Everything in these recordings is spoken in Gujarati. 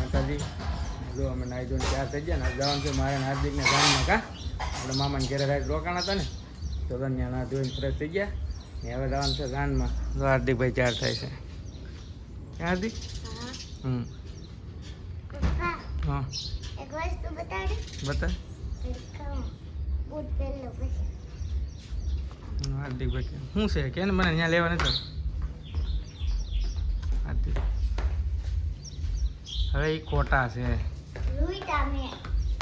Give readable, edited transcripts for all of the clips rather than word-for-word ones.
માતાજી. જો અમે નાઈ ધોઈને તૈયાર થઈ ગયા ને જવાનું છે મારે હાર્દિકને ગામમાં કા આપણે મામાને ઘરે રાત રોકાણા હતા ને તો ત્યાં ના ધોઈને ફ્રેશ થઈ ગયા ને હવે જવાનું છે ગાનમાં. જો હાર્દિકભાઈ તૈયાર થાય છે. હાર્દિક હા એક વસ્તુ બતાડે બતા બૂટ પહેરલો પછી હાર્દિકભાઈ શું છે કે મને ત્યાં લેવા નથી હાર્દિક હવે એ ખોટા છે રૂઈટા મે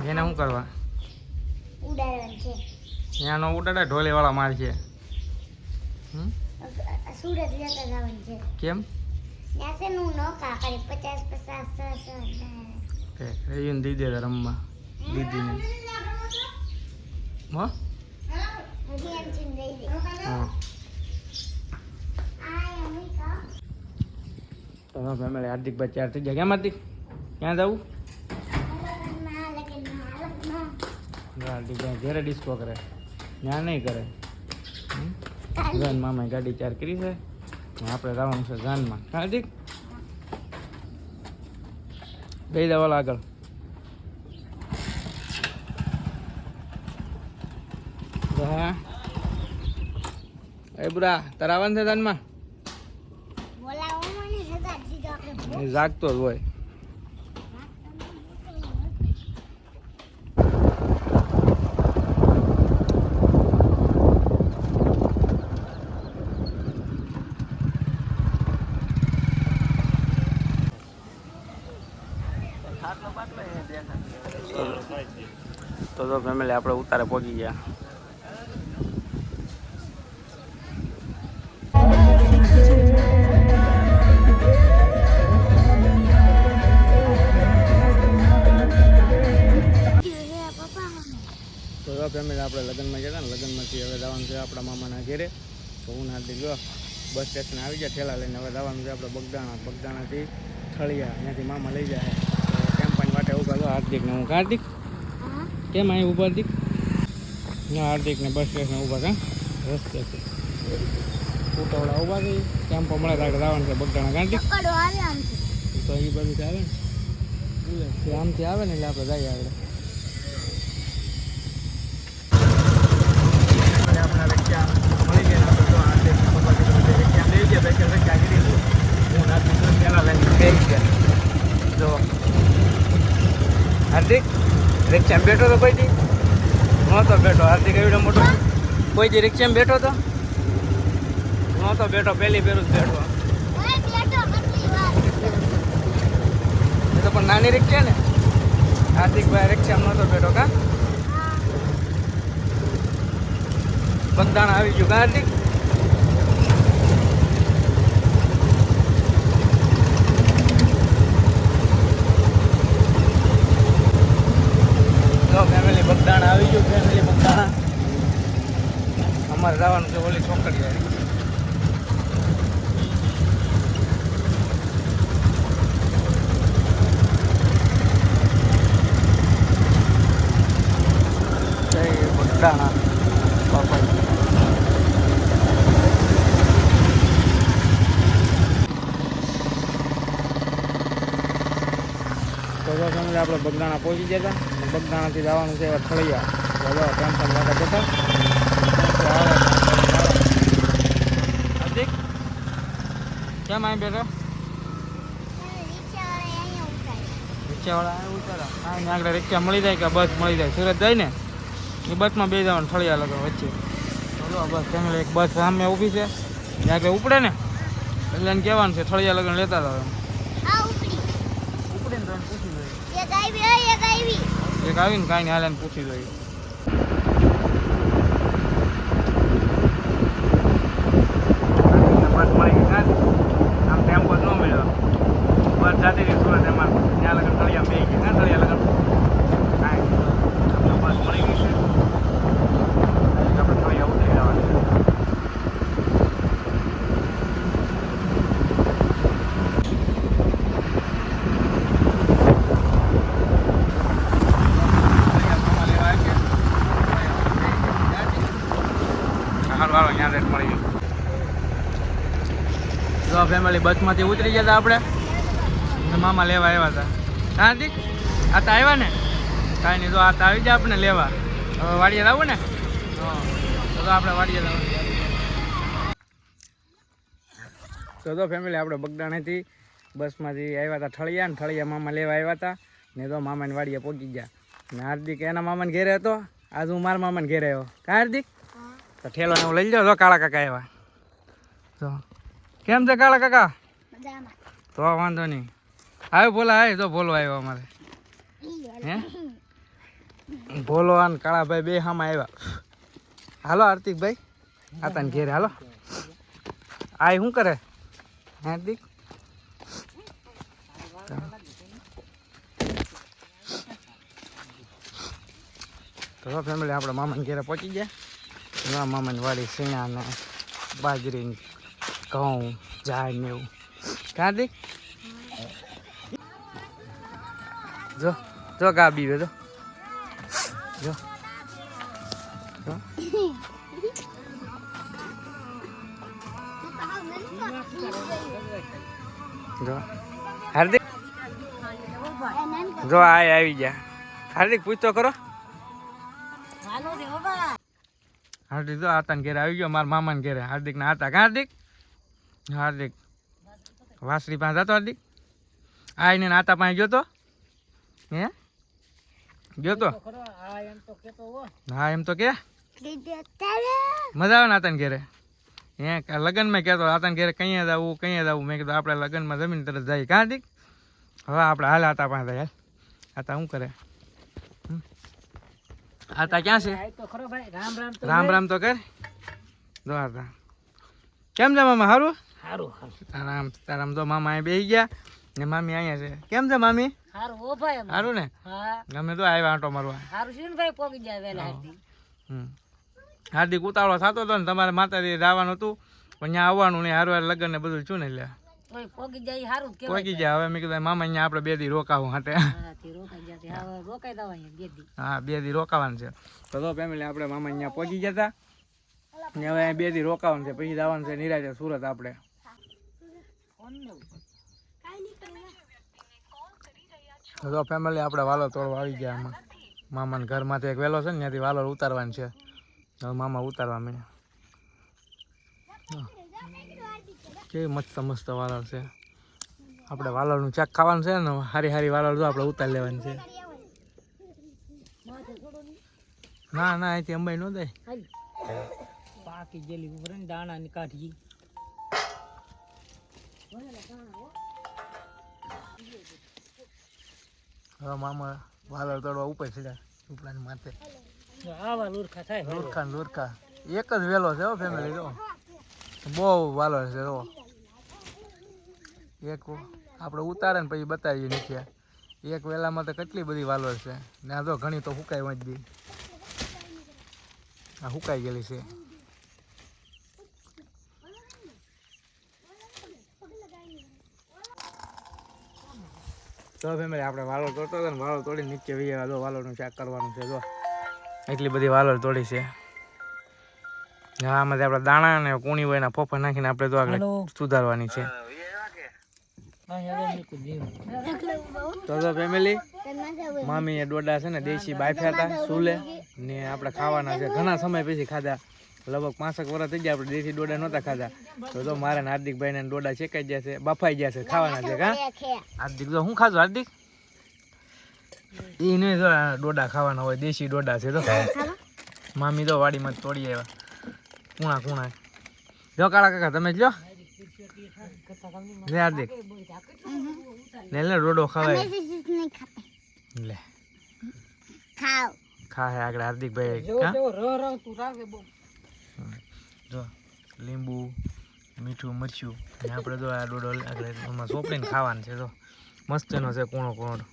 એને શું કરવા ઉડાડવાનું છે ત્યાંનો ઉડાડા ઢોલેવાળા માર છે. સુરત લેતા જવાનું છે. કેમ ત્યાં છે નું નોકા કરે 50 કે રહીને દીદી દે રમવા દીદીને હો હજી એમ ચીન દઈ દે હા આ અમી કા તો ફેમિલી હાર્દિકભાઈ તૈયાર થઈ ગયા. કેમ હાર્દિક ક્યાં જવું હાર્દિકભાઈ ઘરે ડિસ્કો કરે ત્યાં નહીં કરે. મામાએ ગાડી તૈયાર કરી છે આપણે જવાનું છે જાનમાં. હાર્દિક ગઈ દેવાલા આગળ હા એ બુરા તારે આવવાનું છે જાનમાં બોલાવો મને સદા સીધો આપણે જાગતો જ હોય. તો ફેમિલી આપણે ઉતારે પહોંચી ગયા. તો ફેમિલી આપણે લગ્નમાં ગયા ને લગ્નમાંથી હવે જવાનું છે આપણા મામાના ઘેરે. તો હું હાર્દિક જો બસ સ્ટેશન આવી ગયા ઠેલા લઈને હવે જવાનું છે આપણે બગદાણાથી થળિયા ત્યાંથી મામા લઈ જાય કેમ્પાની માટે ઊભા છો હાર્દિકને હું. હાર્દિક કેમ અહીં ઊભા હાર્દિક ના હાર્દિકને બસ સ્ટેશન ઊભા કા રસ્તે છે ઉતાવળા ઊભા થઈ કેમ્પો મળે આગળ જવાનું છે બગદાણા. હાર્દિક તો એ બધું આવે ને આમથી આવે ને એટલે આપણે જઈએ આગળ. આપણા રક્ષા મળી ગયા આપણે તો હાર્દિક રક્ષા લઈ ગયા પછી રક્ષા કરી હું હાર્દિક પહેલાં લઈને કહી ગયા. જો હાર્દિક રિક્ષામાં બેઠો તો કોઈ દી નહોતો બેઠો. હાર્દિક એવડો મોટો કોઈ દી રિક્ષામાં બેઠો તો નહોતો બેઠો. પહેલી ફેરું જ બેઠો. એ તો પણ નાની રિક્ષા ને હાર્દિકભાઈ રિક્ષામાં નહોતો બેઠો કા. બગદાણા આવી ગયું કા હાર્દિક. ફેમિલી બગદાણા આવી ગયું. ફેમિલી બગદાણા અમારે જવાનું છે ઓલી છોકરી બગદાણા બાપા. તો ફેમિલી આપણે બગદાણા પહોંચી ગયા હતા. બગદાણાથી જવાનું છે થળિયા. ટેન્શન વાળા જતા હાર્દિક કેમ અહીં બેઠો રિક્ષાવાળા અહીં ઉતારા અહીં આગળ રિક્ષા મળી જાય કે બસ મળી જાય સુરત જાય ને એ બસમાં બે જવાનું થળિયા લગન વચ્ચે. ચલો બસ ફેમિલી એક બસ સામે ઊભી છે ત્યાં આગળ ઉપડે ને એટલે એને કહેવાનું છે થળિયા લગન લેતા હતા ઉપડીને તો પૂછી જોઈએ એક આવીને કાંઈ હાલ એને પૂછી જોઈએ. બસ મળી ગઈ આમ ટેમ્પો જ ન મળ્યો. બસ જાતી રહી સુરત એમાં ત્યાં લગન થળિયા બે ગઈ થળિયા લગન કાંઈ બસ મળી ગઈ છે આપણે થળિયા ઉતરી જવાનું છે. ફેમિલી બસમાંથી ઉતરી ગયા હતા આપણે મામા લેવા આવ્યા હતા. હાર્દિક આ તો આવ્યા ને કાંઈ નહીં, તો આ તો આવી જાય આપણે લેવા. હવે વાડીએ આવું ને, હા તો આપણે વાડીએ લાવવાનું. તો ફેમિલી આપણે બગદાણાથી બસમાંથી આવ્યા હતા ઠળિયા, ને ઠળિયા મામા લેવા આવ્યા હતા ને તો મામાની વાડીએ પહોંચી ગયા. ને હાર્દિક એના મામાને ઘેરે હતો, આજ હું મારા મામાને ઘેરે આવ્યો. કા હાર્દિક? તો ઠેલો ને હું લઈ જાઉં. તો કાળા કાકા આવ્યા. તો કેમ છે કાળા કાકા? તો વાંધો નહીં. આવ્યો ભોલા, આવે તો ભોલો આવ્યો અમારે. હે ભોલો અને કાળાભાઈ બે હામાં આવ્યા. હાલો હાર્દિકભાઈ આતાને ઘેરે હાલો. આ શું કરે હાર્દિક? તો ફેમિલી આપણે મામાને ઘેરે પહોંચી ગયા. મામાની વાડી સીણા ને બાજરી, ઘઉં, ઝાડ ને એવું. હાર્દિક જો જો ગા બીવે જો જો જો હાર્દિક જો આવી ગયા. હાર્દિક પૂછતો કરો. હાર્દિક જો આતાને ઘેરે આવી ગયો, મારા મામાને ઘેરે. હાર્દિક ના આતા. હાર્દિક હાર્દિક વાસરી પાસે જતો. હાર્દિક આઈને આતા પાસે ગયો તો. હે ગયો તો? હા એમ તો કે મજા આવે ને આતાને ઘેરે. હે લગ્નમાં કહેતો આતાને ઘેરે કઈ જવું કઈ જવું. મેં કીધું આપણે લગ્નમાં જમીન તરત જાય. હાર્દિક હવે આપણે હાલ આતા પાસે જાય. આતા શું કરે? આતા ક્યાં છે? રામ રામ તો કર. જો આતા કેમ છે મામા? સારું સારું. તારામ તારામ તો મામા અહીં બેસી ગયા ને મામી અહીંયા છે. કેમ છે મામી? સારું ને? ગમે તો આવ્યા આંટો મારવા. હાર્દિક ઉતાવળો થતો હતો ને તમારે માતાજી જવાનું હતું, પણ ત્યાં આવવાનું નહીં. હારું લગ્ન ને બધું છું ને એટલે પોગી જાય. હવે મેં કીધું મામા અહીંયા આપણે 2 દી રોકાવું હાટે. હા 2 દી રોકાવાનું છે. તો ફેમિલી આપણે મામા અહીંયા પહોંચી ગયા હતા ને હવે 2 દી રોકાવાનું છે, પછી જવાનું છે નિરાજે સુરત આપણે. તો ફેમિલી આપણે વાલો તોડવા આવી ગયા. આમાં મામાના ઘરમાંથી એક વેલો છે ને ત્યાંથી વાલો ઉતારવાનું છે. હવે મામા ઉતારવા માંડ્યા. કેવી મસ્ત મસ્ત વાલળ છે. આપણે વાલળનું ચાક ખાવાનું છે ને, હારી હારી વાલળ જો આપણે ઉતાર લેવાની છે. ના ના અહીંથી અંબાઈ ન દે. પાકી ગયેલી ઉપર દાણા ની કાઢી. હવે મામા વાલળ તોડવા ઉપર ચડ્યા ઉપરાની માથે. આવા લુરખા થાય. લુરખા લુરખા એક જ વેલો છે હો ફેમિલી. જો બહુ વાલળ છે. જો એક આપણે ઉતારે ને પછી બતાવીએ નીચે. એક વેલામાં તો કેટલી બધી વાલળ છે ને. આ તો ઘણી તો હુકાઈ વાંચી. આ હુકાઈ ગયેલી છે. તો ફેમિલી આપણે વાલો તોડતો હતો ને, વાલો તોડી નીચે વીએ. જો વાલોનું શાક કરવાનું છે. જો એટલી બધી વાલળ તોડી છે. હા આમાંથી આપણે દાણા ને કુણી હોય એના ફોફા નાખીને આપણે તો આગળ સુધારવાની છે. તો ફેમિલી મામી એ ડોડા છે ને દેશી બાફ્યા હતા સુલે ને આપણે ખાવાના છે. ઘણા સમય પછી ખાધા, લગભગ 5 વર્ષ થઈ ગયા આપણે દેશી ડોડા નહોતા ખાધા. તો મારા ને હાર્દિકભાઈ ને ડોડા શેકાઈ ગયા છે, બફાઈ ગયા છે, ખાવાના છે. કા હાર્દિક તો શું ખાધું? હાર્દિક એ નહીં તો ડોડા ખાવાના હોય, દેશી ડોડા છે. તો મામી તો વાડીમાં તોડી આવ્યા કુણા કુણા. જો કાળા કાકા તમે જ લો. લે હાર્દિક લે લે ડોડો ખવાય. લે ખાવ ખા હે આગળ હાર્દિકભાઈ. જો લીંબુ મીઠું મરચું ને આપણે જો આ ડોડો આગળ એમાં સોંપડીને ખાવાનું છે. તો મસ્તનો છે કૂણો કૂણો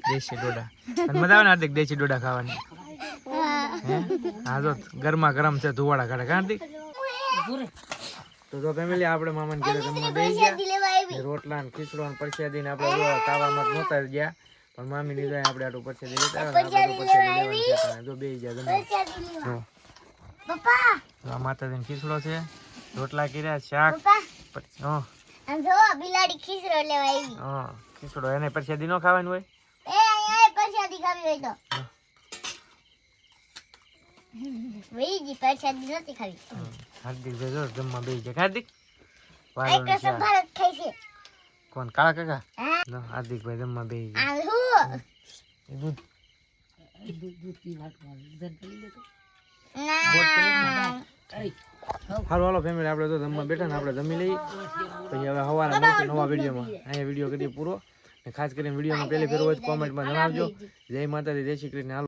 દેશી ડોડા. અને મજા આવે ને હાર્દિક દેશી ડોડા ખાવાની? હા જો ગરમા ગરમ છે, ધુવાડા કાઢે. હાર્દિક તો ફેમિલી આપણે મામાને ઘરે જમવા બેસી ગયા. રોટલા ને ખીચડો ને પરસાદી ને આપણે તાવામાં નહોતા ગયા, પણ મામી ની જાય આપણે આટલું પરસાદી લેતા જો બેસી ગયા જમવા. આ માતાજી ને ખીચડો છે, રોટલા કર્યા, શાક. ખીચડો એને પ્રસાદી નો ખાવાનું હોય એ અહીંયા પ્રસાદી ખાવી હોય તો વેજી પ્રસાદી નથી ખાવી હાર્દિક ભાઈ જો જમવા બેસી જાય હાર્દિક આ કસમ ભારત ખાઈ છે કોણ કાળા કાકા હા જો હાર્દિક ભાઈ જમવા બેસી જાય આ હું એ દૂધ ના હાલો હાલો ફેમિલી આપણે તો જમવા બેઠા ને આપણે જમી લઈએ પછી હવે સવારે મળશું નવા વિડીયોમાં અહીંયા વિડીયો કરીએ પૂરો ને ખાસ કરીને વિડીયોમાં પહેલી ફેર હોય કોમેન્ટમાં જણાવજો જય માતાજી જય શ્રી કૃષ્ણ.